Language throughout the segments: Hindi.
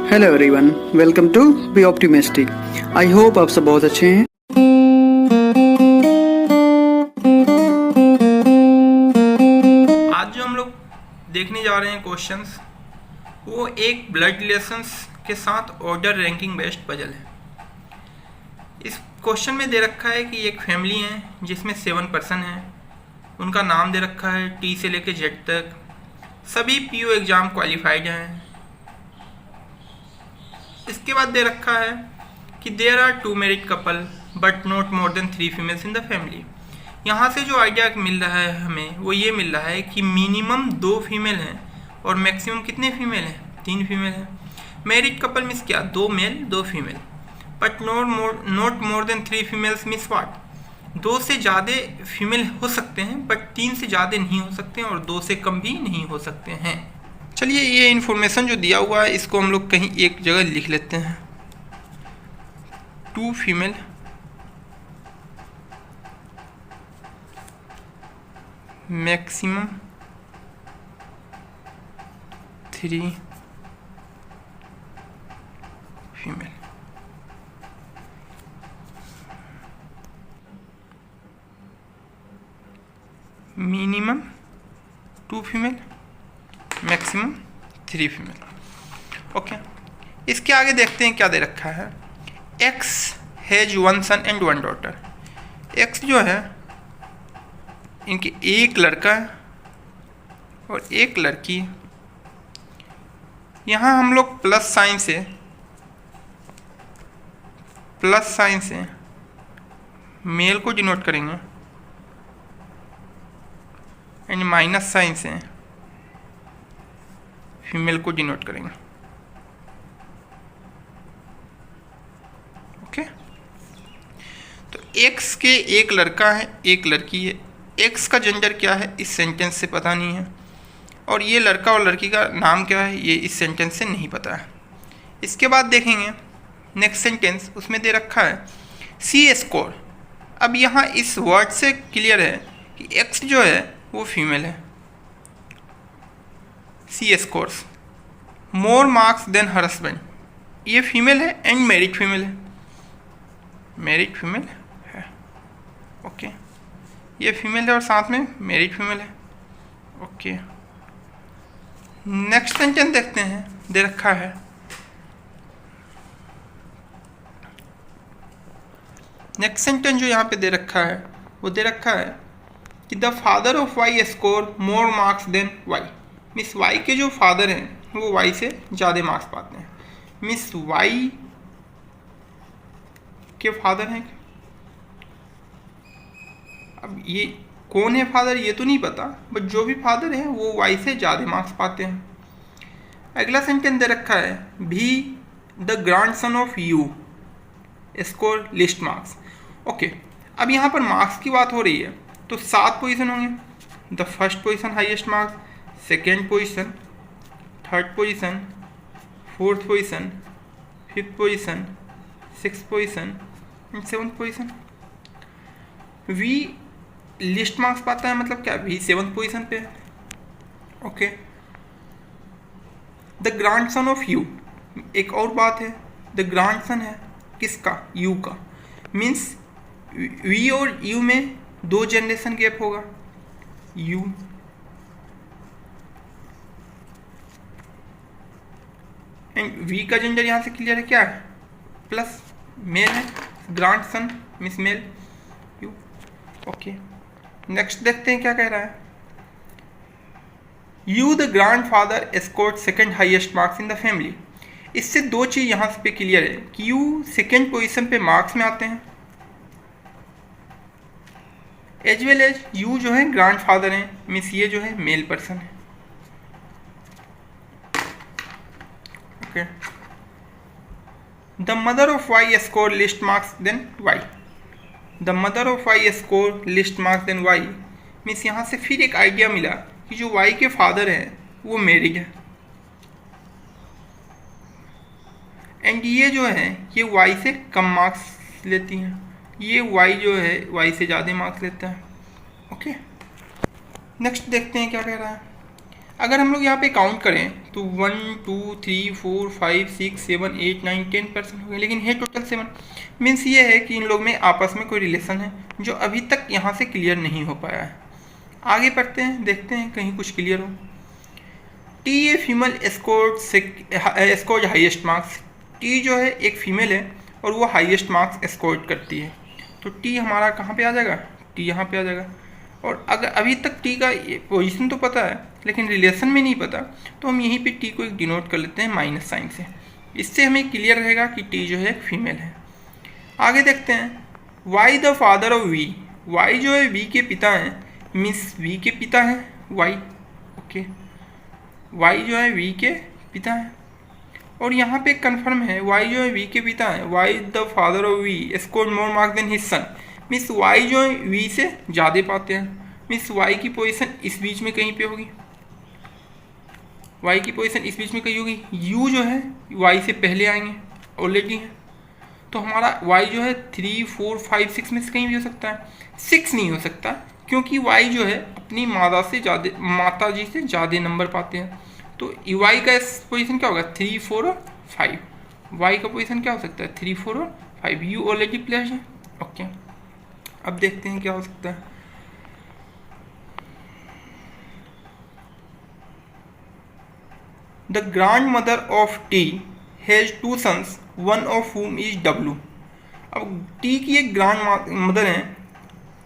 Hello everyone, welcome to be optimistic. I hope आप सब बहुत अच्छे हैं। आज जो हम लोग देखने जा रहे हैं क्वेश्चंस, वो एक ब्लड रिलेशंस के साथ ऑर्डर रैंकिंग बेस्ड पजल है। इस क्वेश्चन में दे रखा है कि एक फैमिली है जिसमें 7 पर्सन हैं। उनका नाम दे रखा है टी से लेके जेड तक। सभी पीओ एग्ज़ाम क्वालिफाइड हैं। इसके बाद दे रखा है कि there are 2 married couple but not more than 3 females in the family. यहाँ से जो आइडिया मिल रहा है हमें, वो ये मिल रहा है कि मिनिमम 2 फीमेल हैं और मैक्सिमम कितने फीमेल हैं? 3 फीमेल हैं। मैरिड कपल मीन्स क्या? 2 male 2 female. But not more than 3 females means what? 2 से ज़्यादा फीमेल हो सकते हैं बट 3 से ज़्यादा नहीं हो सकते हैं और 2 से कम भी नहीं हो सकते हैं। चलिए, ये इन्फॉर्मेशन जो दिया हुआ है इसको हम लोग कहीं एक जगह लिख लेते हैं। 2 female maximum 3 female. Minimum 2 female, maximum 3 female. Okay, इसके आगे देखते हैं क्या दे रखा है। X has 1 son and 1 daughter. X जो है, इनकी एक लड़का है और एक लड़की। यहाँ हम लोग प्लस साइन से मेल को डिनोट करेंगे एंड माइनस साइन से फीमेल को डिनोट करेंगे। ओके, तो एक्स के एक लड़का है, एक लड़की है। एक्स का जेंडर क्या है इस सेंटेंस से पता नहीं है, और ये लड़का और लड़की का नाम क्या है ये इस सेंटेंस से नहीं पता है। इसके बाद देखेंगे नेक्स्ट सेंटेंस, उसमें दे रखा है सी स्कोर। अब यहाँ इस वर्ड से क्लियर है कि एक्स जो है वो फीमेल है। She scores more marks than her husband. ये फीमेल है एंड मैरिड फीमेल है। मैरिड फीमेल है। ओके, ये फीमेल है और साथ में मैरिड फीमेल है। ओके, नेक्स्ट सेंटेंस देखते हैं। दे रखा है नेक्स्ट सेंटेंस जो यहाँ पे दे रखा है, वो दे रखा है कि the father of Y score more marks than Y. Miss Y के जो फादर हैं वो वाई से ज़्यादा मार्क्स पाते हैं। मिस वाई के फादर हैं। अब ये कौन है फादर ये तो नहीं पता, बट जो भी फादर है वो वाई से ज़्यादा मार्क्स पाते हैं। अगला सेंटेंस दे रखा है भी the grandson of you score least marks. Okay, अब यहाँ पर मार्क्स की बात हो रही है तो 7 पोजीशन होंगे। The first position highest marks, second position, third position, fourth position, fifth position, six position and 7th position. V least marks पाता है, मतलब क्या? वी 7th पोजीशन पे है। Okay, the grandson of U, एक और बात है, द ग्रैंड सन है किसका? यू का। मीन्स वी और यू में 2 जनरेशन गैप होगा। यू एंड वी का जेंडर यहाँ से क्लियर है, क्या है? प्लस मेल है। Grand son miss male U. Okay, next देखते हैं क्या कह रहा है। U the grand father scored second highest marks in the family. इससे 2 चीज़ यहाँ पे क्लियर है कि यू सेकेंड पोजीशन पे मार्क्स में आते हैं, एज वेल एज यू जो है ग्रैंड फादर है, मीन्स ये जो है मेल पर्सन है। Okay, the mother of Y score least marks than Y. The mother of Y score least marks than Y means यहाँ से फिर एक आइडिया मिला कि जो वाई के फादर हैं वो मैरिड है, एंड ये जो है ये वाई से कम मार्क्स लेती हैं। ये वाई जो है वाई से ज़्यादा मार्क्स लेता है। ओके, नेक्स्ट देखते हैं क्या कह रहा है। अगर हम लोग यहाँ पे काउंट करें तो 1 2 3 4 5 6 7 8 9 10% हो गए, लेकिन है टोटल 7। मीन्स ये है कि इन लोग में आपस में कोई रिलेशन है जो अभी तक यहाँ से क्लियर नहीं हो पाया है। आगे पढ़ते हैं, देखते हैं कहीं कुछ क्लियर हो। T a female score highest marks. T जो है एक फीमेल है और वो हाईएस्ट मार्क्स स्कोर करती है। तो टी हमारा कहाँ पे आ जाएगा, टी यहाँ पे आ जाएगा। और अगर अभी तक टी का पोजीशन तो पता है लेकिन रिलेशन में नहीं पता, तो हम यहीं पे टी को एक डिनोट कर लेते हैं माइनस साइन से। इससे हमें क्लियर रहेगा कि टी जो है एक फीमेल है। आगे देखते हैं, Y the father of V. Y जो है वी के पिता हैं, मिस वी के पिता हैं वाई। ओके, वाई जो है वी के पिता हैं और यहाँ पे कंफर्म है वाई जो है वी के पिता है। Y the father of V score more marks than his son. Miss Y जो है वी से ज़्यादा पाते हैं। मिस वाई की पोजीशन इस बीच में कहीं पे होगी, वाई की पोजीशन इस बीच में कहीं होगी। यू जो है वाई से पहले आएंगे, ऑलरेडी है। तो हमारा वाई जो है 3 4 5 6 में से कहीं भी हो सकता है। 6 नहीं हो सकता क्योंकि वाई जो है अपनी माता जी से ज़्यादा नंबर पाते हैं। तो वाई का पोजीशन क्या होगा, 3 4 और 5। वाई का पोजीशन क्या हो सकता है, 3 4 और 5। यू ऑलरेडी प्लेस्ड है। ओके, अब देखते हैं क्या हो सकता है। The grand mother of T has 2 sons, one of whom is W. अब टी की एक ग्रैंड मदर है,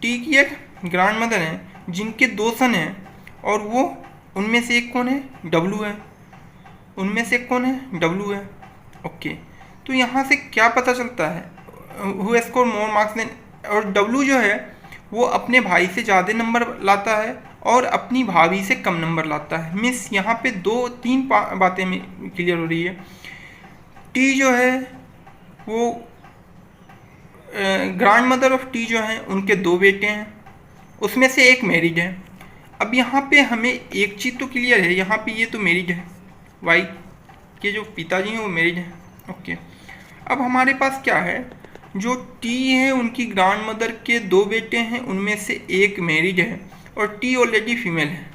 टी की एक ग्रैंड मदर है जिनके 2 सन हैं और वो उनमें से एक कौन है, डब्लू है। उनमें से एक कौन है, डब्लू है। ओके, तो यहाँ से क्या पता चलता है, who score more marks than. और डब्लू जो है वो अपने भाई से ज़्यादा नंबर लाता है और अपनी भाभी से कम नंबर लाता है। मिस यहाँ पे 2-3 बातें में क्लियर हो रही है। टी जो है वो ग्रैंड मदर ऑफ टी जो हैं उनके 2 बेटे हैं, उसमें से एक मैरिड है। अब यहाँ पे हमें एक चीज़ तो क्लियर है, यहाँ पे ये तो मैरिड है, वाई के जो पिताजी हैं वो मैरिड हैं। ओके, अब हमारे पास क्या है, जो टी है उनकी ग्रैंड मदर के 2 बेटे हैं, उनमें से एक मैरिड है और टी ऑलरेडी फीमेल है।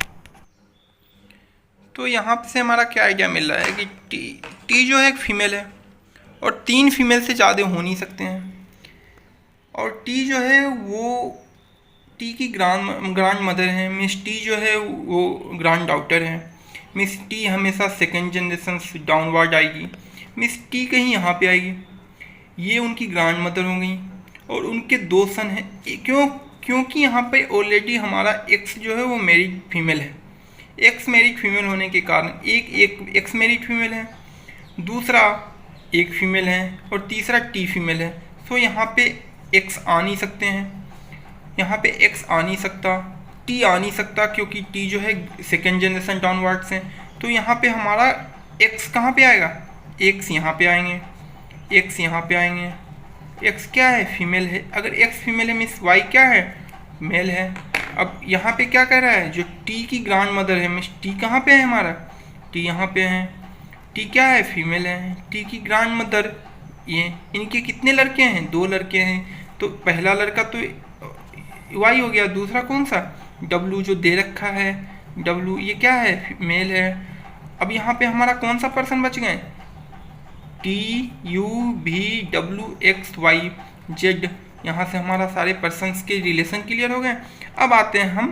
तो यहाँ से हमारा क्या आइडिया मिल रहा है कि टी जो है एक फीमेल है और 3 फीमेल से ज़्यादा हो नहीं सकते हैं। और टी जो है वो टी की ग्रैंड मदर है। मिस टी जो है वो ग्रैंड डॉटर है। मिस टी हमेशा सेकेंड जनरेशन से डाउनवर्ड आएगी। मिस टी कहीं यहाँ पे आएगी, ये उनकी ग्रैंड मदर हो गई और उनके 2 सन हैं। क्योंकि यहाँ पे ऑलरेडी हमारा एक्स जो है वो मैरिड फीमेल है। एक्स मैरिड फीमेल होने के कारण एक एक्स मैरिड फीमेल है, दूसरा एक फीमेल है और तीसरा टी फीमेल है। सो यहाँ पे एक्स आ नहीं सकते हैं, यहाँ पे एक्स आ नहीं सकता, टी आ नहीं सकता क्योंकि टी जो है सेकेंड जनरेशन डाउनवर्ड्स हैं। तो यहाँ पे हमारा एक्स कहाँ पे आएगा, एक्स यहाँ पे आएंगे, एक्स यहाँ पे आएंगे। एक्स क्या है, फीमेल है। अगर एक्स फीमेल है मिस वाई क्या है, मेल है। अब यहाँ पे क्या कह रहा है, जो टी की ग्रैंड मदर है मिस टी कहाँ पे है, हमारा टी यहाँ पे है। टी क्या है, फीमेल है। टी की ग्रैंड मदर, ये इनके कितने लड़के हैं, 2 लड़के हैं। तो पहला लड़का तो वाई हो गया, दूसरा कौन सा, डब्लू जो दे रखा है, डब्लू ये क्या है, मेल है। अब यहाँ पे हमारा कौन सा पर्सन बच गए, टी यू भी डब्लू एक्स वाई जेड। यहाँ से हमारा सारे पर्सन्स के रिलेशन क्लियर हो गए। अब आते हैं हम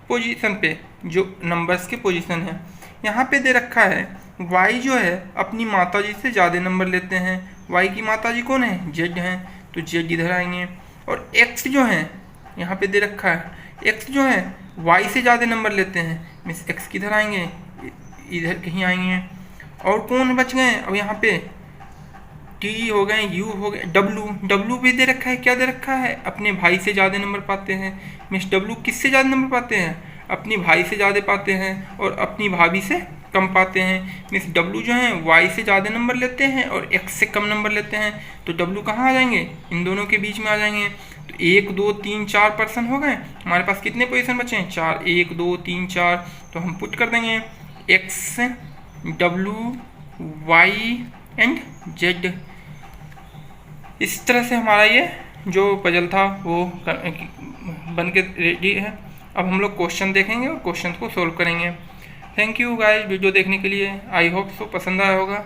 पोजीशन पे, जो नंबर्स के पोजीशन है। यहाँ पे दे रखा है वाई जो है अपनी माताजी से ज़्यादा नंबर लेते हैं। वाई की माताजी कौन है, जेड हैं, तो जेड इधर आएंगे। और एक्स जो है यहाँ पे दे रखा है, एक्स जो है वाई से ज़्यादा नंबर लेते हैं, मिस एक्स किधर आएंगे, इधर कहीं आएंगे। और कौन बच गए अब यहाँ पे, टी हो गए, यू हो गए, डब्लू, डब्लू भी दे रखा है। क्या दे रखा है, अपने भाई से ज़्यादा नंबर पाते हैं। मिस डब्लू किससे ज़्यादा नंबर पाते हैं, अपनी भाई से ज़्यादा पाते हैं और अपनी भाभी से कम पाते हैं। मिस डब्लू जो है वाई से ज़्यादा नंबर लेते हैं और एक्स से कम नंबर लेते हैं। तो डब्लू कहाँ आ जाएंगे, इन दोनों के बीच में आ जाएंगे। तो 1 2 3 4 पर्सन हो गए। हमारे पास कितने पोजीशन बचे हैं, 4, 1 2 3 4। तो हम पुट कर देंगे X W Y and Z. इस तरह से हमारा ये जो पजल था वो बन के रेडी है। अब हम लोग क्वेश्चन देखेंगे और क्वेश्चन को सोल्व करेंगे। थैंक यू गाइस वीडियो देखने के लिए। आई होप सो पसंद आया होगा।